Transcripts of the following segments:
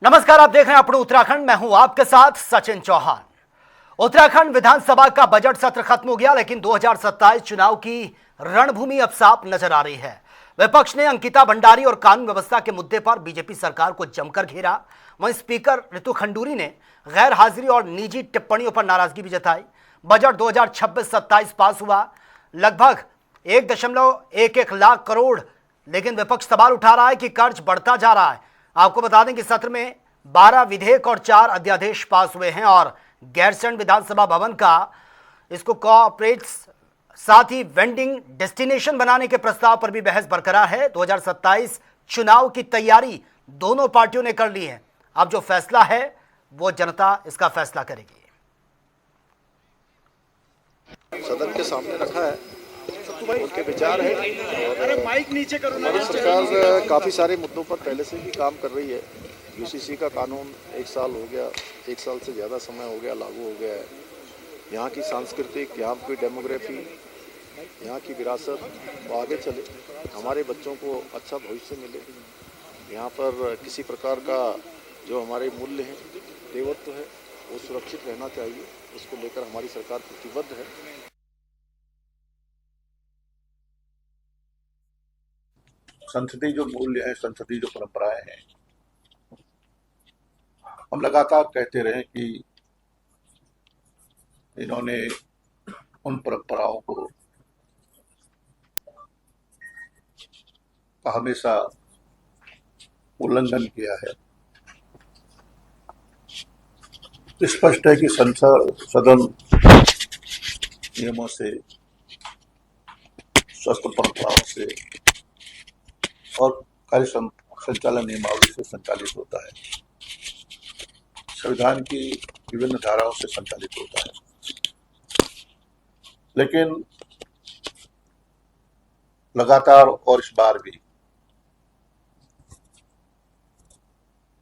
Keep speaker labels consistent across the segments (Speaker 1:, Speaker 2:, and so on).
Speaker 1: नमस्कार, आप देख रहे हैं अपने उत्तराखंड। मैं हूं आपके साथ सचिन चौहान। उत्तराखंड विधानसभा का बजट सत्र खत्म हो गया, लेकिन 2027 चुनाव की रणभूमि अब साफ नजर आ रही है। विपक्ष ने अंकिता भंडारी और कानून व्यवस्था के मुद्दे पर बीजेपी सरकार को जमकर घेरा। वहीं स्पीकर रितु खंडूरी ने गैर हाजिरी और निजी टिप्पणियों पर नाराजगी भी जताई। बजट 2026-27 पास हुआ, लगभग 1.11 लाख करोड़, लेकिन विपक्ष सवाल उठा रहा है कि कर्ज बढ़ता जा रहा है। आपको बता दें कि सत्र में 12 विधेयक और 4 अध्यादेश पास हुए हैं और गैरसैंण विधानसभा भवन का इसको कोऑपरेट्स साथ ही वेंडिंग डेस्टिनेशन बनाने के प्रस्ताव पर भी बहस बरकरार है। 2027 चुनाव की तैयारी दोनों पार्टियों ने कर ली है। अब जो फैसला है वो जनता इसका फैसला करेगी।
Speaker 2: सदन के सामने रखा है, उनके विचार है। अरे माइक नीचे करो ना। हमारी सरकार काफ़ी सारे मुद्दों पर पहले से भी काम कर रही है। यूसीसी का कानून 1 साल हो गया, 1 साल से ज़्यादा समय हो गया लागू हो गया है। यहाँ की सांस्कृतिक, यहाँ की डेमोग्राफी, यहाँ की विरासत वो आगे चले, हमारे बच्चों को अच्छा भविष्य मिले। यहाँ पर किसी प्रकार का जो हमारे मूल्य हैं, देवत्व है, वो सुरक्षित रहना चाहिए। उसको लेकर हमारी सरकार प्रतिबद्ध है।
Speaker 3: संसदीय जो मूल्य है, संसदीय जो परंपराएं हैं, हम लगातार कहते रहे कि इन्होंने उन परंपराओं को हमेशा उल्लंघन किया है। स्पष्ट है कि सदन नियमों से, स्वस्थ परंपराओं से और कार्य संचालन नियमावली से संचालित होता है। संविधान की विभिन्न धाराओं से संचालित होता है, लेकिन लगातार और इस बार भी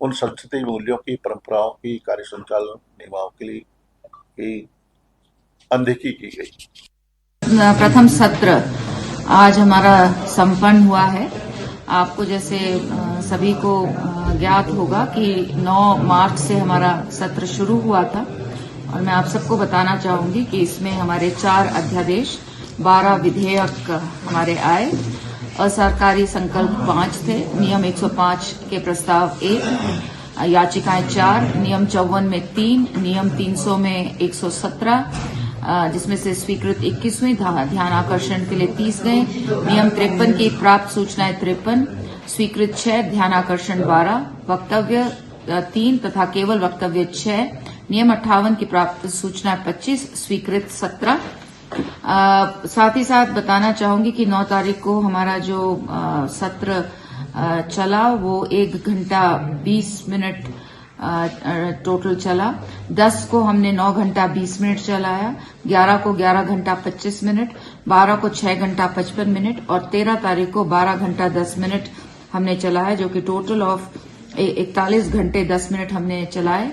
Speaker 3: उन संसदीय मूल्यों की, परंपराओं की, कार्य संचालन नियमावली की अनदेखी की गई।
Speaker 4: प्रथम सत्र आज हमारा संपन्न हुआ है। आपको जैसे सभी को ज्ञात होगा कि 9 मार्च से हमारा सत्र शुरू हुआ था और मैं आप सबको बताना चाहूंगी कि इसमें हमारे 4 अध्यादेश, 12 विधेयक हमारे आए। असरकारी संकल्प 5 थे, नियम 105 के प्रस्ताव 1, याचिकाएं 4, नियम 54 में 3, नियम 300 में 117, जिसमें से स्वीकृत 21वीं, ध्यान आकर्षण के लिए 30 गए। नियम 53 की प्राप्त सूचनाएं 53, स्वीकृत 6, ध्यान आकर्षण 12, वक्तव्य 3 तथा केवल वक्तव्य 6। नियम 58 की प्राप्त सूचनाएं 25, स्वीकृत 17। साथ ही साथ बताना चाहूंगी कि 9 तारीख को हमारा जो सत्र चला वो 1 घंटा 20 मिनट टोटल चला। 10 को हमने 9 घंटा 20 मिनट चलाया, 11 को 11 घंटा 25 मिनट, 12 को 6 घंटा 55 मिनट और 13 तारीख को 12 घंटा 10 मिनट हमने चलाया, जो कि टोटल ऑफ 41 घंटे 10 मिनट हमने चलाए।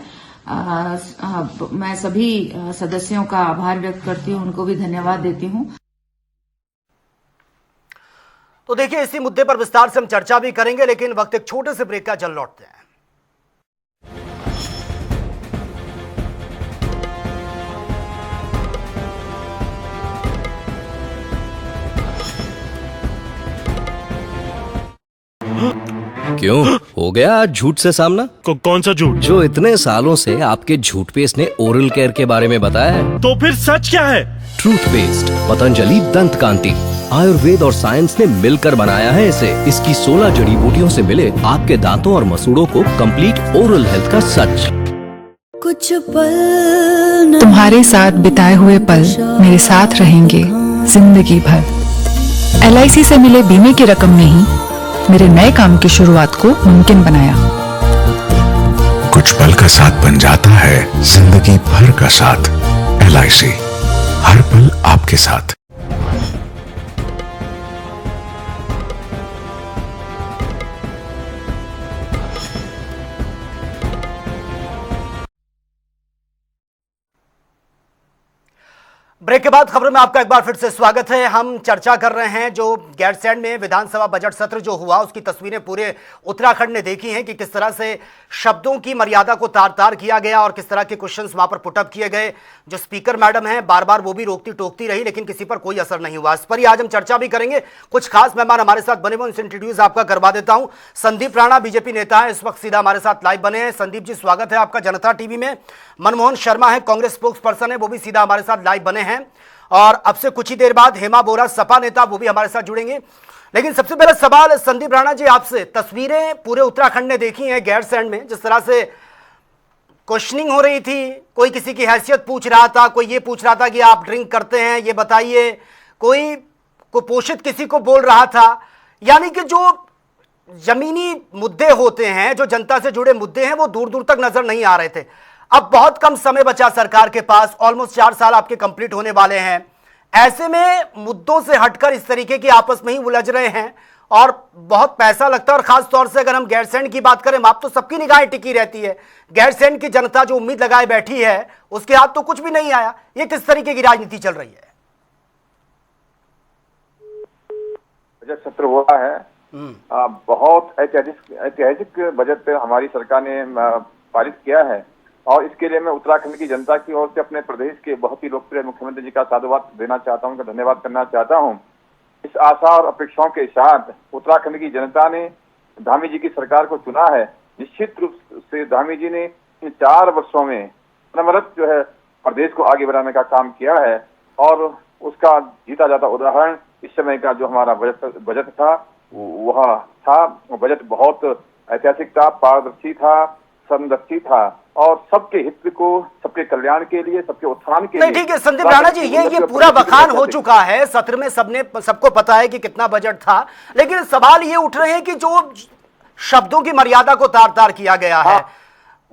Speaker 4: मैं सभी सदस्यों का आभार व्यक्त करती हूं, उनको भी धन्यवाद देती हूं।
Speaker 1: तो देखिए, इसी मुद्दे पर विस्तार से हम चर्चा भी करेंगे, लेकिन वक्त एक छोटे से ब्रेक का, जल्द लौटते हैं।
Speaker 5: क्यों, हो गया आज झूठ से सामना?
Speaker 6: कौन सा झूठ?
Speaker 5: जो इतने सालों से आपके झूठ पेस्ट ने ओरल केयर के बारे में बताया है।
Speaker 6: तो फिर सच क्या है?
Speaker 5: ट्रूथ पेस्ट, पतंजलि दंत कांति, आयुर्वेद और साइंस ने मिलकर बनाया है इसे। इसकी 16 जड़ी बूटियों से मिले आपके दांतों और मसूड़ों को कंप्लीट ओरल हेल्थ का सच।
Speaker 7: कुछ पल तुम्हारे साथ बिताए हुए पल मेरे साथ रहेंगे जिंदगी भर। LIC से मिले बीमे की रकम ने ही मेरे नए काम की शुरुआत को मुमकिन बनाया।
Speaker 8: कुछ पल का साथ बन जाता है जिंदगी भर का साथ। LIC, हर पल आपके साथ।
Speaker 1: ब्रेक के बाद खबरों में आपका एक बार फिर से स्वागत है। हम चर्चा कर रहे हैं जो गैरसैंण में विधानसभा बजट सत्र जो हुआ उसकी तस्वीरें पूरे उत्तराखंड ने देखी हैं कि किस तरह से शब्दों की मर्यादा को तार तार किया गया और किस तरह के क्वेश्चंस वहां पर पुटअप किए गए। जो स्पीकर मैडम हैं बार बार वो भी रोकती टोकती रही लेकिन किसी पर कोई असर नहीं हुआ। इस पर ही आज हम चर्चा भी करेंगे। कुछ खास मेहमान हमारे साथ बने हुए, उनसे इंट्रोड्यूस आपका करवा देता हूं। संदीप राणा बीजेपी नेता है, इस वक्त सीधा हमारे साथ लाइव बने हैं। संदीप जी स्वागत है आपका जनता टीवी में। मनमोहन शर्मा है, कांग्रेस स्पोक्स पर्सन है, वो भी सीधा हमारे साथ लाइव बने हैं। और अब से कुछ ही देर बाद हेमा बोरा सपा नेता, वो भी हमारे साथ जुड़ेंगे। लेकिन सबसे पहला सवाल संदीप राणा जी आपसे, तस्वीरें पूरे उत्तराखंड ने देखी हैं गैरसैंण में, जिस तरह से क्वेश्चनिंग हो रही थी, कोई किसी की हैसियत पूछ रहा था, कोई ये पूछ रहा था कि आप ड्रिंक करते हैं ये बताइए, कोई कुपोषित किसी को बोल रहा था। यानी कि जो जमीनी मुद्दे होते हैं, जो जनता से जुड़े मुद्दे हैं, वो दूर दूर तक नजर नहीं आ रहे थे। अब बहुत कम समय बचा सरकार के पास, ऑलमोस्ट 4 साल आपके कंप्लीट होने वाले हैं। ऐसे में मुद्दों से हटकर इस तरीके की आपस में ही उलझ रहे हैं और बहुत पैसा लगता है। और खास तौर से अगर हम गैरसैंण की बात करें, आप तो सबकी निगाहें टिकी रहती है, गैरसैंण की जनता जो उम्मीद लगाए बैठी है उसके हाथ तो कुछ भी नहीं आया। ये किस तरीके की राजनीति चल रही है?
Speaker 9: बजट सत्र हुआ है, बहुत ऐतिहासिक बजट हमारी सरकार ने पारित किया है और इसके लिए मैं उत्तराखंड की जनता की ओर से अपने प्रदेश के बहुत ही लोकप्रिय मुख्यमंत्री जी का साधुवाद देना चाहता हूं, उनका धन्यवाद करना चाहता हूं। इस आशा और अपेक्षाओं के साथ उत्तराखंड की जनता ने धामी जी की सरकार को चुना है। निश्चित रूप से धामी जी ने इन 4 वर्षों में अनवरत जो है प्रदेश को आगे बढ़ाने का काम किया है और उसका जीता जाता उदाहरण इस समय का जो हमारा बजट था वह था। बजट बहुत ऐतिहासिक था, पारदर्शी था, संरक्षित था और सबके हित को, सबके कल्याण के लिए, सबके उत्थान के लिए।
Speaker 1: ठीक है संदीप राणा जी, ये पूरा बखान हो चुका है सत्र में, सबको पता है कि कितना बजट था। लेकिन सवाल ये उठ रहे हैं कि जो शब्दों की मर्यादा को तार तार किया गया है,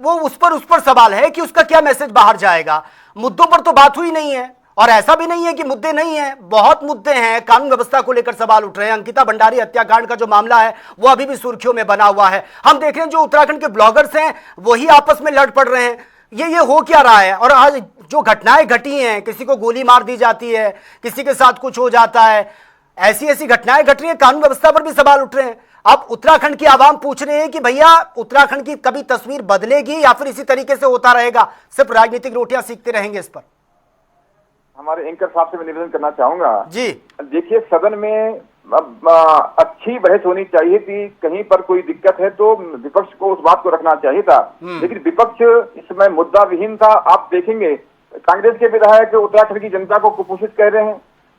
Speaker 1: वो उस पर सवाल है कि उसका क्या मैसेज बाहर जाएगा। मुद्दों पर तो बात हुई नहीं है और ऐसा भी नहीं है कि मुद्दे नहीं है, बहुत मुद्दे हैं। कानून व्यवस्था को लेकर सवाल उठ रहे हैं। अंकिता भंडारी हत्याकांड का जो मामला है वो अभी भी सुर्खियों में बना हुआ है। हम देख रहे हैं जो उत्तराखंड के ब्लॉगर्स हैं वही आपस में लड़ पड़ रहे हैं। ये हो क्या रहा है? और आज जो घटनाएं घटी हैं, किसी को गोली मार दी जाती है, किसी के साथ कुछ हो जाता है, ऐसी ऐसी घटनाएं घट रही है। कानून व्यवस्था पर भी सवाल उठ रहे हैं। अब उत्तराखंड की आवाम पूछ रहे हैं कि भैया उत्तराखंड की कभी तस्वीर बदलेगी या फिर इसी तरीके से होता रहेगा, सिर्फ राजनीतिक रोटियां सीखते रहेंगे? इस पर
Speaker 9: हमारे एंकर साहब से मैं निवेदन करना चाहूंगा जी। देखिए, सदन में अच्छी बहस होनी चाहिए थी। कहीं पर कोई दिक्कत है तो विपक्ष को उस बात को रखना चाहिए था, लेकिन विपक्ष इस समय मुद्दा विहीन था। आप देखेंगे कांग्रेस के विधायक उत्तराखंड की जनता को कुपोषित कह रहे हैं।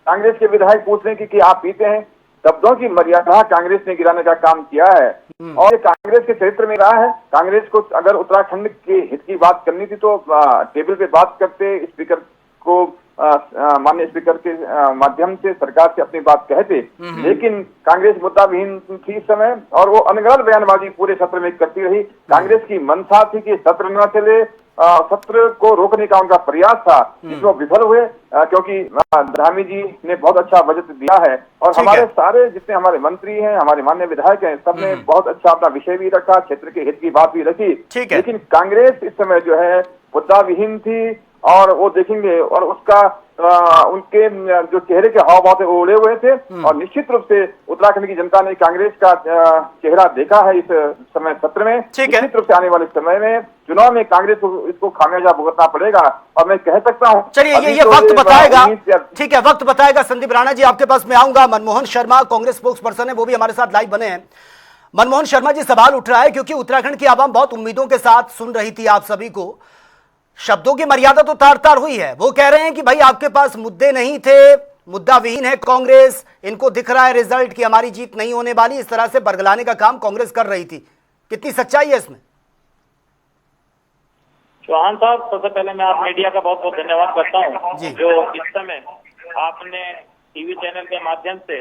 Speaker 9: कांग्रेस के विधायक पूछ रहे हैं कि आप पीते हैं। शब्दों की मर्यादा कांग्रेस ने गिराने का काम किया है और ये कांग्रेस के चरित्र में रहा है। कांग्रेस को अगर उत्तराखंड के हित की बात करनी थी तो टेबल पे बात करते, स्पीकर को माननीय स्पीकर के माध्यम से सरकार से अपनी बात कहते, लेकिन कांग्रेस मुद्दा विहीन थी इस समय और वो अनगढ़ बयानबाजी पूरे सत्र में करती रही। कांग्रेस की मंशा थी कि सत्र न चले, सत्र को रोकने का उनका प्रयास था, जिसमें विफल हुए क्योंकि धामी जी ने बहुत अच्छा बजट दिया है और हमारे सारे जितने हमारे मंत्री हैं, हमारे माननीय विधायक हैं, सबने बहुत अच्छा अपना विषय भी रखा, क्षेत्र के हित की बात भी रखी। लेकिन कांग्रेस इस समय जो है मुद्दा विहीन थी और वो देखेंगे और उसका उनके जो चेहरे के हाव भाव थे वो उड़े हुए थे और निश्चित रूप से उत्तराखंड की जनता ने कांग्रेस का चेहरा देखा है इस समय सत्र में। निश्चित रूप से आने वाले समय में चुनाव में कांग्रेस को इसको खामियाजा भुगतना पड़ेगा और मैं कह सकता हूँ।
Speaker 1: चलिए ये वक्त बताएगा, ठीक है, वक्त बताएगा। संदीप राणा जी आपके पास मैं आऊंगा। मनमोहन शर्मा कांग्रेस स्पोक्स पर्सन है, वो भी हमारे साथ लाइव बने हैं। मनमोहन शर्मा जी, सवाल उठ रहा है क्योंकि उत्तराखंड की आवाम बहुत उम्मीदों के साथ सुन रही थी आप सभी को। शब्दों की मर्यादा तो तार तार हुई है। वो कह रहे हैं कि भाई आपके पास मुद्दे नहीं थे, मुद्दा विहीन है कांग्रेस, इनको दिख रहा है रिजल्ट कि हमारी जीत नहीं होने वाली। इस तरह से बरगलाने का काम कांग्रेस कर रही थी। कितनी सच्चाई है इसमें?
Speaker 10: चौहान साहब, सबसे पहले मैं आप मीडिया का बहुत बहुत धन्यवाद करता हूँ जो इस समय आपने टीवी चैनल के माध्यम से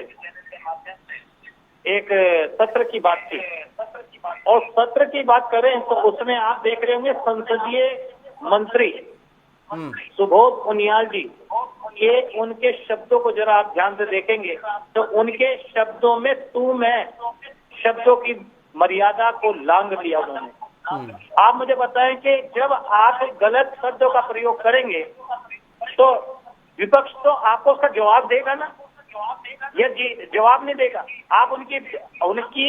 Speaker 10: एक सत्र की बात की और सत्र की बात करें तो उसमें आप देख रहे होंगे संसदीय मंत्री सुबोध उनियाल जी, ये उनके शब्दों को जरा आप ध्यान से देखेंगे तो उनके शब्दों में तू मैं शब्दों की मर्यादा को लांघ दिया उन्होंने। आप मुझे बताएं कि जब आप गलत शब्दों का प्रयोग करेंगे तो विपक्ष तो आपको उसका जवाब देगा ना, ये जवाब नहीं देगा। आप उनकी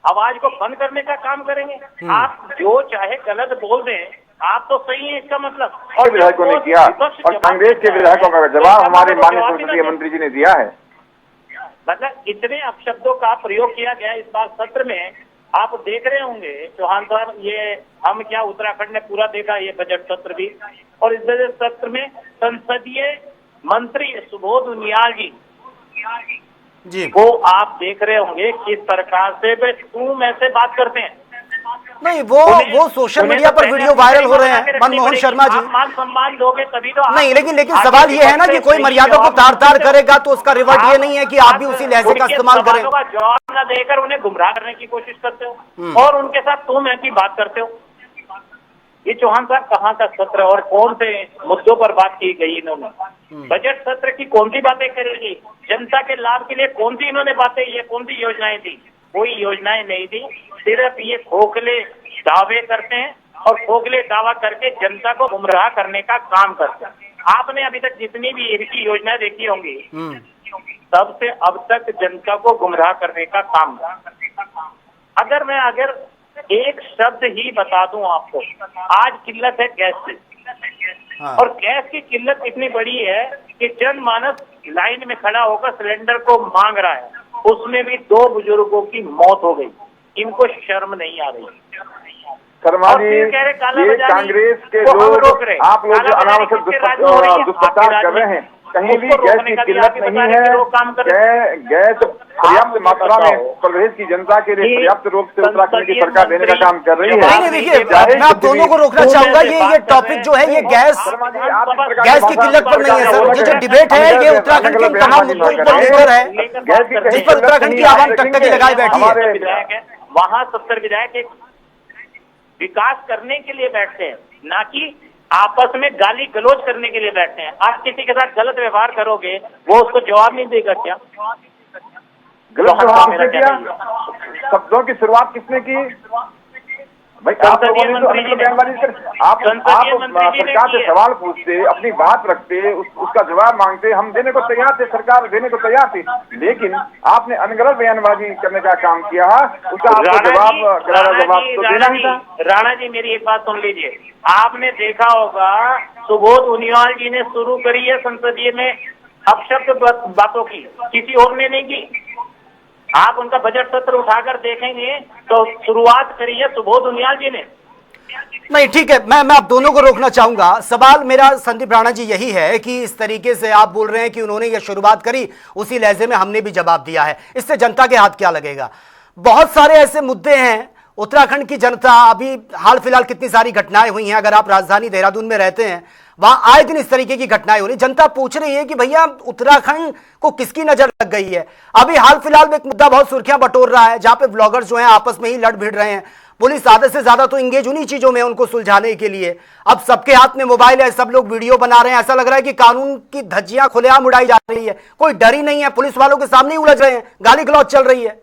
Speaker 10: आवाज को बंद करने का काम करेंगे। आप जो चाहे गलत बोल दें, आप तो सही है इसका मतलब।
Speaker 9: और विधायकों ने किया और कांग्रेस के विधायकों का जवाब हमारे माननीय संसदीय मंत्री जी ने दिया है।
Speaker 10: मतलब इतने अपशब्दों का प्रयोग किया गया इस बार सत्र में। आप देख रहे होंगे चौहान साहब, ये हम क्या उत्तराखंड ने पूरा देखा ये बजट सत्र भी, और इस बजट सत्र में संसदीय मंत्री सुबोध उनियाल जी वो आप देख रहे होंगे किस प्रकार से वे तुम ऐसे बात करते हैं।
Speaker 1: नहीं, वो सोशल मीडिया पर वीडियो वायरल हो रहे हैं मनमोहन शर्मा जी।
Speaker 10: मान सम्मान दोगे तभी तो
Speaker 1: नहीं, लेकिन सवाल ये है ना कि कोई मर्यादा को तार करेगा तो उसका रिवर्ट ये नहीं है कि आप भी उसी लहजे का इस्तेमाल करें।
Speaker 10: जवाब न देकर उन्हें गुमराह करने की कोशिश करते हो और उनके साथ तुम ऐसी बात करते हो। ये चौहान साहब कहाँ का सत्र और कौन से मुद्दों पर बात की गई इन्होंने? बजट सत्र की कौन सी बातें करेगी? जनता के लाभ के लिए कौन सी इन्होंने बातें, ये कौन सी योजनाएं दी? कोई योजनाएं नहीं दी। सिर्फ ये खोखले दावे करते हैं और खोखले दावा करके जनता को गुमराह करने का काम करते हैं। आपने अभी तक जितनी भी इनकी योजनाएं देखी होंगी तब से अब तक जनता को गुमराह करने का काम। अगर एक शब्द ही बता दूं आपको, आज किल्लत है गैस से। और गैस की किल्लत इतनी बड़ी है कि जनमानस लाइन में खड़ा होकर सिलेंडर को मांग रहा है। उसमें भी 2 बुजुर्गों की मौत हो गई। इनको शर्म नहीं आ रही।
Speaker 9: शर्मा जी, ये कांग्रेस के लोग, आप लोग जो अनावश्यक दुष्प्रचार कर रहे हैं, कहीं भी गैस की किल्लत नहीं है। गैस पर्याप्त मात्रा में प्रदेश की जनता के लिए पर्याप्त रूप से उत्तराखंड की सरकार देने का काम कर रही है।
Speaker 1: देखिए, मैं आप दोनों को रोकना चाहूंगा। ये टॉपिक जो है ये गैस की किल्लत पर नहीं है सर। ये जो डिबेट है ये उत्तराखंड के तमाम मुद्दों पर निर्भर है, जिस पर उत्तराखंड की आवाम टकटकी लगाए बैठी है।
Speaker 10: वहाँ 70 विधायक एक विकास करने के लिए बैठते हैं, ना कि आपस में गाली गलौज करने के लिए बैठते हैं। आप किसी के साथ गलत व्यवहार करोगे वो उसको जवाब नहीं देगा क्या?
Speaker 9: गलत जवाब किसने किया? शब्दों की शुरुआत किसने की? भाई आप सरकार से सवाल पूछते, अपनी बात रखते, उसका जवाब मांगते, हम देने को तैयार थे, सरकार देने को तैयार थी, लेकिन आपने अनगढ़ बयानबाजी करने का काम किया। उसका आपको जवाब तो देना ही था।
Speaker 10: राणा जी, मेरी एक बात सुन लीजिए। आपने देखा होगा सुबोध उनियाल जी ने शुरू करी है संसदीय में अपशब्द बातों की, किसी और ने नहीं की। आप उनका बजट सत्र उठाकर देखेंगे तो शुरुआत करी है सुबोध उनियाल जी ने।
Speaker 1: नहीं, ठीक है, मैं आप दोनों को रोकना चाहूंगा। सवाल मेरा संदीप राणा जी यही है कि इस तरीके से आप बोल रहे हैं कि उन्होंने ये शुरुआत करी, उसी लहजे में हमने भी जवाब दिया है, इससे जनता के हाथ क्या लगेगा? बहुत सारे ऐसे मुद्दे हैं। उत्तराखंड की जनता, अभी हाल फिलहाल कितनी सारी घटनाएं हुई हैं। अगर आप राजधानी देहरादून में रहते हैं, वहां आए दिन इस तरीके की घटनाएं हो रही। जनता पूछ रही है कि भैया उत्तराखंड को किसकी नजर लग गई है? अभी हाल फिलहाल में एक मुद्दा बहुत सुर्खियां बटोर रहा है, जहां पे ब्लॉगर्स जो हैं आपस में ही लड़ भिड़ रहे हैं। पुलिस आधे से ज्यादा तो इंगेज उन्हीं चीजों में, उनको सुलझाने के लिए। अब सबके हाथ में मोबाइल है, सब लोग वीडियो बना रहे हैं। ऐसा लग रहा है कि कानून की धज्जियां खुलेआम उड़ाई जा रही है, कोई डर ही नहीं है। पुलिस वालों के सामने ही उलझ रहे हैं, गाली गलौज चल रही है।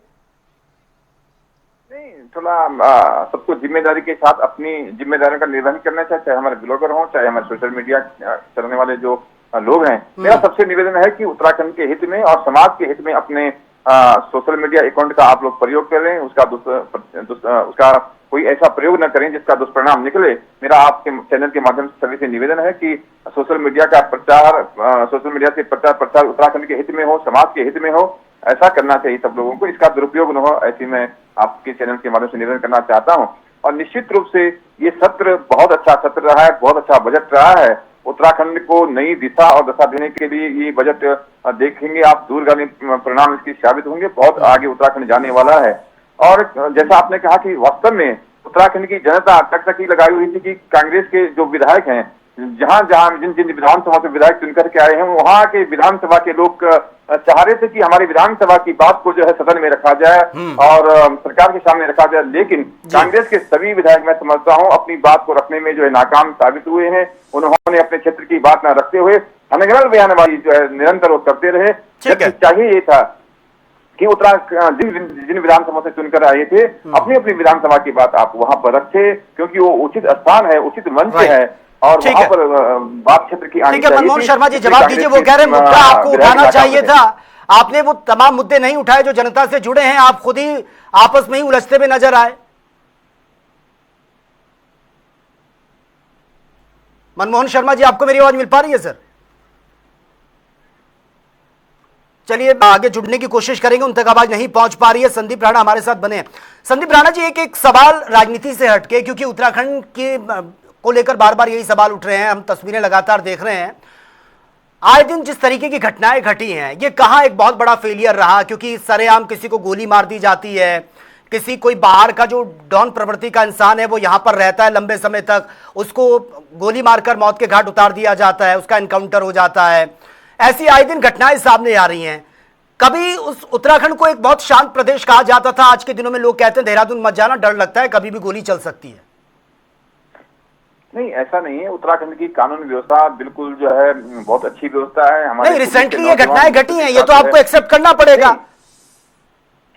Speaker 9: थोड़ा सबको जिम्मेदारी के साथ अपनी जिम्मेदारियों का निर्वहन करना चाहिए, चाहे हमारे ब्लॉगर हों, चाहे हमारे सोशल मीडिया चलाने वाले जो लोग हैं। मेरा सबसे निवेदन है कि उत्तराखंड के हित में और समाज के हित में अपने सोशल मीडिया अकाउंट का आप लोग प्रयोग करें। उसका कोई ऐसा प्रयोग न करें जिसका दुष्परिणाम निकले। मेरा आपके चैनल के माध्यम से सभी से निवेदन है कि सोशल मीडिया का प्रचार, सोशल मीडिया से प्रचार उत्तराखंड के हित में हो, समाज के हित में हो, ऐसा करना चाहिए सब लोगों को। इसका दुरुपयोग न हो, ऐसी मैं आपके चैनल के माध्यम से निवेदन करना चाहता हूं। और निश्चित रूप से ये सत्र बहुत अच्छा सत्र रहा है, बहुत अच्छा बजट रहा है। उत्तराखंड को नई दिशा और दशा देने के लिए ये बजट देखेंगे आप, दूरगामी परिणाम इसकी साबित होंगे। बहुत आगे उत्तराखंड जाने वाला है। और जैसा आपने कहा कि वास्तव में उत्तराखंड की जनता टकटकी लगाई हुई थी कि कांग्रेस के जो विधायक हैं, जिन विधानसभा से विधायक चुनकर के आए हैं, वहाँ के विधानसभा के लोग चाह रहे थे कि हमारी विधानसभा की बात को जो है सदन में रखा जाए और सरकार के सामने रखा जाए। लेकिन कांग्रेस के सभी विधायक, मैं समझता हूँ, अपनी बात को रखने में जो है नाकाम साबित हुए हैं। उन्होंने अपने क्षेत्र की बात न रखते हुए अनगढ़ बयानबाजी जो है निरंतर वो करते रहे। चाहिए ये था कि उत्तराखंड जिन विधानसभा से चुनकर आए थे, अपनी अपनी विधानसभा की बात आप वहां पर रखे, क्योंकि वो उचित स्थान है, उचित मंच है। और वहां पर बात क्षेत्र की आनी
Speaker 1: ठीक है,
Speaker 9: चाहिए
Speaker 1: मनमोहन
Speaker 9: थी।
Speaker 1: शर्मा जी जवाब दीजिए। वो कह रहे हैं मुद्दा आपको उठाना चाहिए था, आपने वो तमाम मुद्दे नहीं उठाए जो जनता से जुड़े हैं, आप खुद ही आपस में ही उलझते हुए नजर आए। मनमोहन शर्मा जी, आपको मेरी आवाज मिल पा रही है सर? चलिए आगे जुड़ने की कोशिश करेंगे, उन तक आवाज नहीं पहुंच पा रही है। संदीप राणा हमारे साथ बने हैं। संदीप राणा जी, एक सवाल राजनीति से हटके, क्योंकि उत्तराखंड के को लेकर बार बार यही सवाल उठ रहे हैं, हम तस्वीरें लगातार देख रहे हैं, आए दिन जिस तरीके की घटनाएं घटी हैं, ये कहां एक बहुत बड़ा फेलियर रहा, क्योंकि सरेआम किसी को गोली मार दी जाती है, किसी कोई बाहर का जो डॉन प्रवृत्ति का इंसान है वो यहां पर रहता है लंबे समय तक, उसको गोली मारकर मौत के घाट उतार दिया जाता है, उसका एनकाउंटर हो जाता है। ऐसी आए दिन घटनाएं सामने आ रही हैं। कभी उस उत्तराखंड को एक बहुत शांत प्रदेश कहा जाता था, आज के दिनों में लोग कहते हैं देहरादून मत जाना, डर लगता है कभी भी गोली चल सकती है।
Speaker 9: नहीं, ऐसा नहीं है। उत्तराखंड की कानून व्यवस्था बिल्कुल जो है बहुत अच्छी व्यवस्था है। हमारे
Speaker 1: नहीं, रिसेंटली ये घटनाएं घटी हैं, ये तो आपको एक्सेप्ट करना पड़ेगा।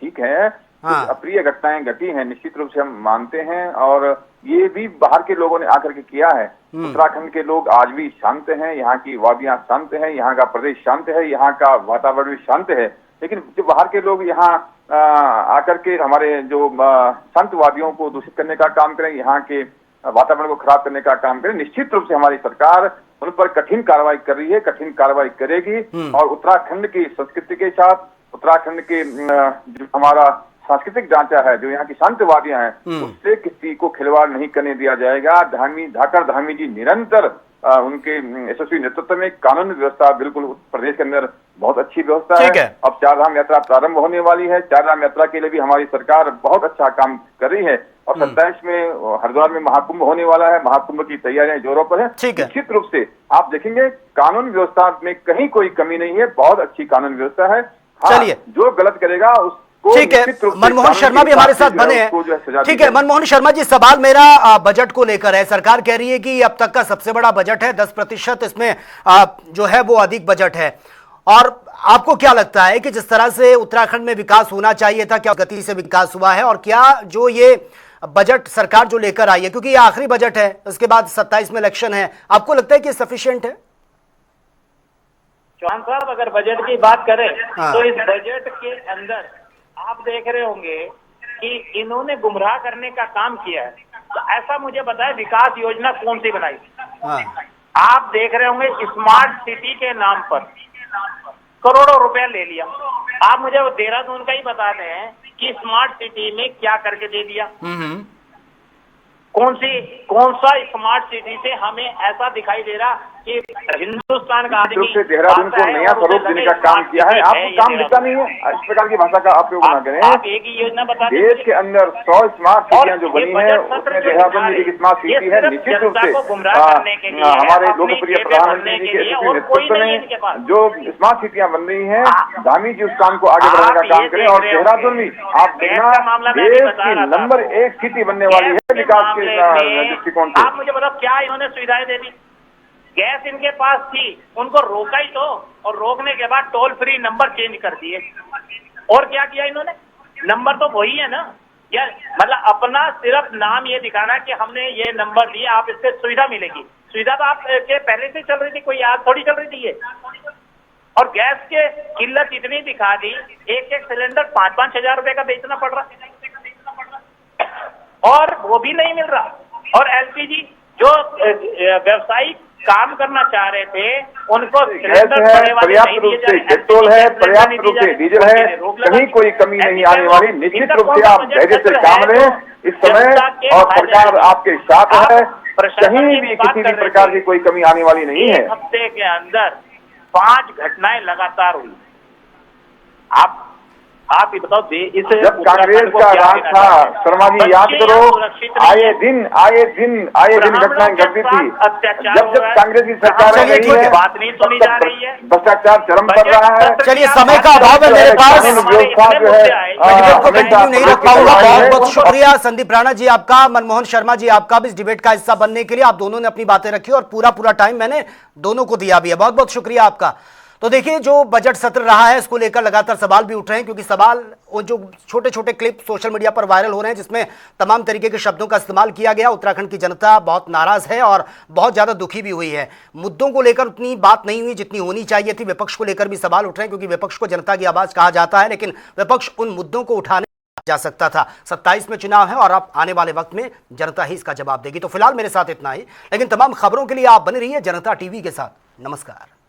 Speaker 9: ठीक है, हाँ। अप्रिय घटनाएं घटी हैं, निश्चित रूप से हम मानते हैं, और ये भी बाहर के लोगों ने आकर के किया है। उत्तराखंड के लोग आज भी शांत हैं, यहाँ की वादियां शांत है, यहाँ का प्रदेश शांत है, यहाँ का वातावरण भी शांत है। लेकिन जो बाहर के लोग यहाँ आकर के हमारे जो संतवादियों को दूषित करने का काम करें, यहाँ के वातावरण को खराब करने का काम करें, निश्चित रूप से हमारी सरकार उन पर कठिन कार्रवाई कर रही है, कठिन कार्रवाई करेगी। और उत्तराखंड की संस्कृति के साथ, उत्तराखंड के जो हमारा सांस्कृतिक ढांचा है, जो यहाँ की शांतिवादियां हैं, उससे किसी को खिलवाड़ नहीं करने दिया जाएगा। धाकर धामी जी निरंतर उनके यशस्वी नेतृत्व में कानून व्यवस्था बिल्कुल प्रदेश के अंदर बहुत अच्छी व्यवस्था है। अब चारधाम यात्रा प्रारंभ होने वाली है, चारधाम यात्रा के लिए भी हमारी सरकार बहुत अच्छा काम कर रही है, और 27 में हरिद्वार में महाकुंभ होने वाला है, महाकुंभ की तैयारियां जोरों पर है। निश्चित रूप से आप देखेंगे कानून व्यवस्था में कहीं कोई कमी नहीं है, बहुत अच्छी कानून व्यवस्था है। चलिए, जो गलत करेगा उस
Speaker 1: ठीक है, मनमोहन शर्मा भी हमारे साथ बने हैं। ठीक है मनमोहन शर्मा जी, सवाल मेरा बजट को लेकर है। सरकार कह रही है कि अब तक का सबसे बड़ा बजट है, 10% इसमें जो है वो अधिक बजट है। और आपको क्या लगता है कि जिस तरह से उत्तराखंड में विकास होना चाहिए था, क्या गति से विकास हुआ है, और क्या जो ये बजट सरकार जो लेकर आई है, क्योंकि ये आखिरी बजट है, उसके बाद 27 में इलेक्शन है, आपको लगता है कि सफिशिएंट है?
Speaker 10: चौहान साहब, अगर बजट की बात करें तो इस बजट के अंदर आप देख रहे होंगे कि इन्होंने गुमराह करने का काम किया है। तो ऐसा मुझे बताएं, विकास योजना कौन सी बनाई? आप देख रहे होंगे स्मार्ट सिटी के नाम पर करोड़ों रुपया ले लिया। आप मुझे वो देहरादून का ही बता दें कि स्मार्ट सिटी में क्या करके दे दिया। कौन सा स्मार्ट सिटी से हमें ऐसा दिखाई दे रहा कि हिंदुस्तान का आदमी
Speaker 9: देहरादून को नया स्वरूप देने का काम किया है। आपको काम दिखता नहीं है, इस प्रकार की भाषा का आप प्रयोग ना करें।
Speaker 10: आप एक ही योजना बता दें।
Speaker 9: देश के अंदर 100 स्मार्ट सिटियां जो बनी है, उसमें देहरादून भी एक स्मार्ट सिटी है। निश्चित रूप से हमारे लोकप्रिय प्रधानमंत्री जी के नेतृत्व में जो स्मार्ट सिटियां बन रही है, धामी जी उस काम को आगे बढ़ाने का काम करें। और देहरादून भी आप देखना देश की नंबर 1 सिटी बनने वाली है विकास के दृष्टिकोण से।
Speaker 10: आप मुझे बताओ, क्या इन्होंने सुविधाएं दे दी? गैस इनके पास थी, उनको रोका ही तो, और रोकने के बाद टोल फ्री नंबर चेंज कर दिए। और क्या किया इन्होंने? नंबर तो वही है ना, या मतलब अपना सिर्फ नाम ये दिखाना कि हमने ये नंबर दिए, आप इससे सुविधा मिलेगी। सुविधा तो आप के पहले से चल रही थी, कोई आज थोड़ी चल रही थी ये। और गैस के किल्लत इतनी दिखा दी, एक सिलेंडर 5-5 हजार रुपए का बेचना पड़ रहा, और वो भी नहीं मिल रहा। और एलपीजी जो व्यवसायिक काम करना चाह रहे थे, उनको
Speaker 9: पर्याप्त रूप से पेट्रोल है, पर्याप्त रूप से डीजल है, कहीं कोई कमी नहीं आने वाली। निश्चित रूप से आप धैर्य से काम लें इस समय, और सरकार आपके साथ है, कहीं भी किसी भी प्रकार की कोई कमी आने वाली नहीं है।
Speaker 10: हफ्ते के अंदर 5 घटनाएं लगातार हुई। आप ये बताओ,
Speaker 9: जब कांग्रेस का राज था, शर्मा जी याद करो, आए दिन घटनाएं घटती थी। जब कांग्रेस की सरकार है,
Speaker 10: बात नहीं सुनी जा रही है,
Speaker 9: भ्रष्टाचार चरम पर रहा है।
Speaker 1: चलिए, समय का अभाव है मेरे पास, नहीं रख पाऊंगा। बहुत बहुत शुक्रिया संदीप राणा जी आपका, मनमोहन शर्मा जी आपका भी इस डिबेट का हिस्सा बनने के लिए। आप दोनों ने अपनी बातें रखी और पूरा टाइम मैंने दोनों को दिया भी है। बहुत बहुत शुक्रिया आपका। तो देखिए, जो बजट सत्र रहा है इसको लेकर लगातार सवाल भी उठ रहे हैं, क्योंकि सवाल वो जो छोटे छोटे क्लिप सोशल मीडिया पर वायरल हो रहे हैं जिसमें तमाम तरीके के शब्दों का इस्तेमाल किया गया। उत्तराखंड की जनता बहुत नाराज है और बहुत ज्यादा दुखी भी हुई है। मुद्दों को लेकर उतनी बात नहीं हुई जितनी होनी चाहिए थी। विपक्ष को लेकर भी सवाल उठ रहे हैं, क्योंकि विपक्ष को जनता की आवाज कहा जाता है, लेकिन विपक्ष उन मुद्दों को उठाने जा सकता था। 27 में चुनाव है और अब आने वाले वक्त में जनता ही इसका जवाब देगी। तो फिलहाल मेरे साथ इतना ही, लेकिन तमाम खबरों के लिए आप बने रहिए जनता टीवी के साथ। नमस्कार।